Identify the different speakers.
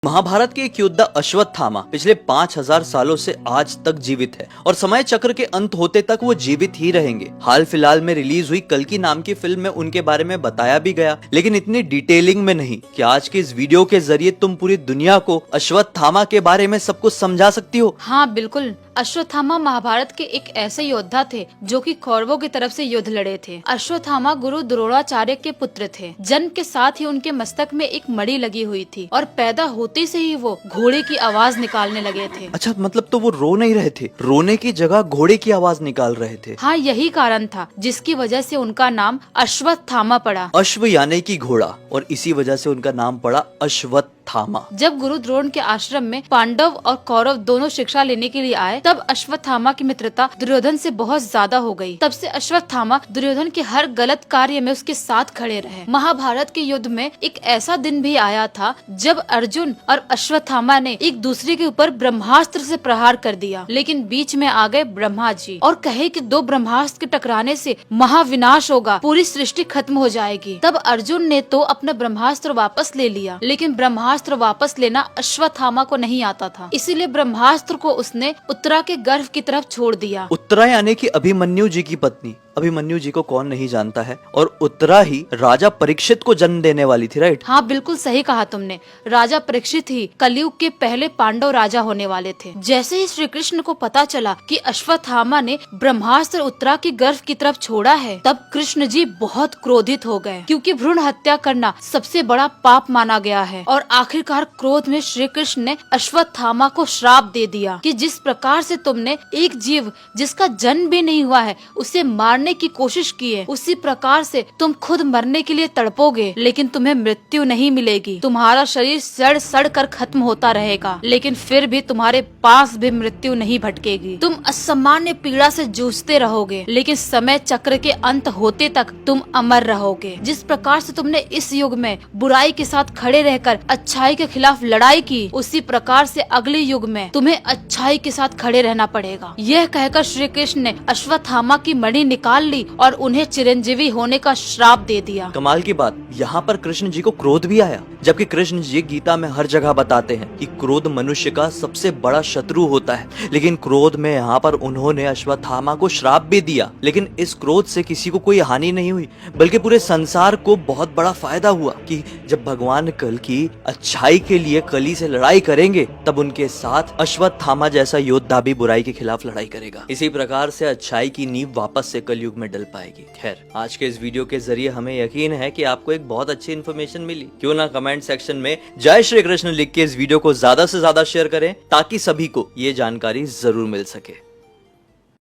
Speaker 1: महाभारत के एक योद्धा अश्वत्थामा पिछले 5000 सालों से आज तक जीवित है और समय चक्र के अंत होते तक वो जीवित ही रहेंगे। हाल फिलहाल में रिलीज हुई कल्कि नाम की फिल्म में उनके बारे में बताया भी गया, लेकिन इतनी डिटेलिंग में नहीं कि आज के इस वीडियो के जरिए तुम पूरी दुनिया को अश्वत्थामा के बारे में सब कुछ समझा सकती हो।
Speaker 2: हाँ बिल्कुल, अश्वत्थामा महाभारत के एक ऐसे योद्धा थे जो कि कौरवों की तरफ से युद्ध लड़े थे। अश्वत्थामा गुरु द्रोणाचार्य के पुत्र थे। जन्म के साथ ही उनके मस्तक में एक मणि लगी हुई थी और पैदा होते से ही वो घोड़े की आवाज निकालने लगे थे।
Speaker 1: अच्छा, मतलब तो वो रो नहीं रहे थे, रोने की जगह घोड़े की आवाज निकाल रहे थे।
Speaker 2: हाँ, यही कारण था जिसकी वजह से उनका नाम अश्वत्थामा पड़ा।
Speaker 1: अश्व यानी कि घोड़ा, और इसी वजह से उनका नाम पड़ा अश्वत्थामा।
Speaker 2: जब गुरु द्रोण के आश्रम में पांडव और कौरव दोनों शिक्षा लेने के लिए आए, तब अश्वत्थामा की मित्रता दुर्योधन से बहुत ज्यादा हो गई। तब से अश्वत्थामा दुर्योधन के हर गलत कार्य में उसके साथ खड़े रहे। महाभारत के युद्ध में एक ऐसा दिन भी आया था जब अर्जुन और अश्वत्थामा ने एक दूसरे के ऊपर ब्रह्मास्त्र से प्रहार कर दिया, लेकिन बीच में आ गए ब्रह्मा जी और कहे कि दो ब्रह्मास्त्र के टकराने से महाविनाश होगा, पूरी सृष्टि खत्म हो जाएगी। तब अर्जुन ने तो अपना ब्रह्मास्त्र वापस ले लिया, लेकिन ब्रह्मास्त्र वापस लेना अश्वत्थामा को नहीं आता था, इसीलिए ब्रह्मास्त्र को उसने उत्तरा के गर्भ की तरफ छोड़ दिया।
Speaker 1: उत्तरा यानी कि अभिमन्यु जी की पत्नी। अभिमन्यु जी को कौन नहीं जानता है, और उत्तरा ही राजा परीक्षित को जन्म देने वाली थी, राइट?
Speaker 2: हाँ बिल्कुल सही कहा तुमने। राजा परीक्षित ही कलयुग के पहले पांडव राजा होने वाले थे। जैसे ही श्री कृष्ण को पता चला कि अश्वत्थामा ने ब्रह्मास्त्र उत्तरा के गर्भ की तरफ छोड़ा है, तब कृष्ण जी बहुत क्रोधित हो गए, क्योंकि भ्रूण हत्या करना सबसे बड़ा पाप माना गया है। और आखिरकार क्रोध में श्री कृष्ण ने अश्वत्थामा को श्राप दे दिया कि जिस प्रकार से तुमने एक जीव जिसका जन्म भी नहीं हुआ है उसे मारने की कोशिश की है, उसी प्रकार से तुम खुद मरने के लिए तड़पोगे, लेकिन तुम्हें मृत्यु नहीं मिलेगी। तुम्हारा शरीर सड़ सड़ कर खत्म होता रहेगा, लेकिन फिर भी तुम्हारे पास भी मृत्यु नहीं भटकेगी। तुम असामान्य पीड़ा से जूझते रहोगे, लेकिन समय चक्र के अंत होते तक तुम अमर रहोगे। जिस प्रकार से तुमने इस युग में बुराई के साथ खड़े रहकर अच्छाई के खिलाफ लड़ाई की, उसी प्रकार से अगले युग में तुम्हें अच्छाई के साथ खड़े रहना पड़ेगा। यह कहकर श्री कृष्ण ने अश्वत्थामा की मणि निकाल ली और उन्हें चिरंजीवी होने का श्राप दे दिया।
Speaker 1: कमाल की बात, यहाँ पर कृष्ण जी को क्रोध भी आया, जबकि कृष्ण जी गीता में हर जगह बताते हैं कि क्रोध मनुष्य का सबसे बड़ा शत्रु होता है। लेकिन क्रोध में यहाँ पर उन्होंने अश्वत्थामा को श्राप भी दिया, लेकिन इस क्रोध से किसी को कोई हानि नहीं हुई, बल्कि पूरे संसार को बहुत बड़ा फायदा हुआ कि जब भगवान कल्कि अच्छाई के लिए कली से लड़ाई करेंगे, तब उनके साथ अश्वत्थामा जैसा योद्धा भी बुराई के खिलाफ लड़ाई करेगा। इसी प्रकार से अच्छाई की नींव वापस से कलयुग में डल पाएगी। खैर, आज के इस वीडियो के जरिए हमें यकीन है कि आपको एक बहुत अच्छी इन्फॉर्मेशन मिली। क्यों ना कमेंट सेक्शन में जय श्री कृष्ण लिख के इस वीडियो को ज्यादा से ज्यादा शेयर करें, ताकि सभी को ये जानकारी जरूर मिल सके।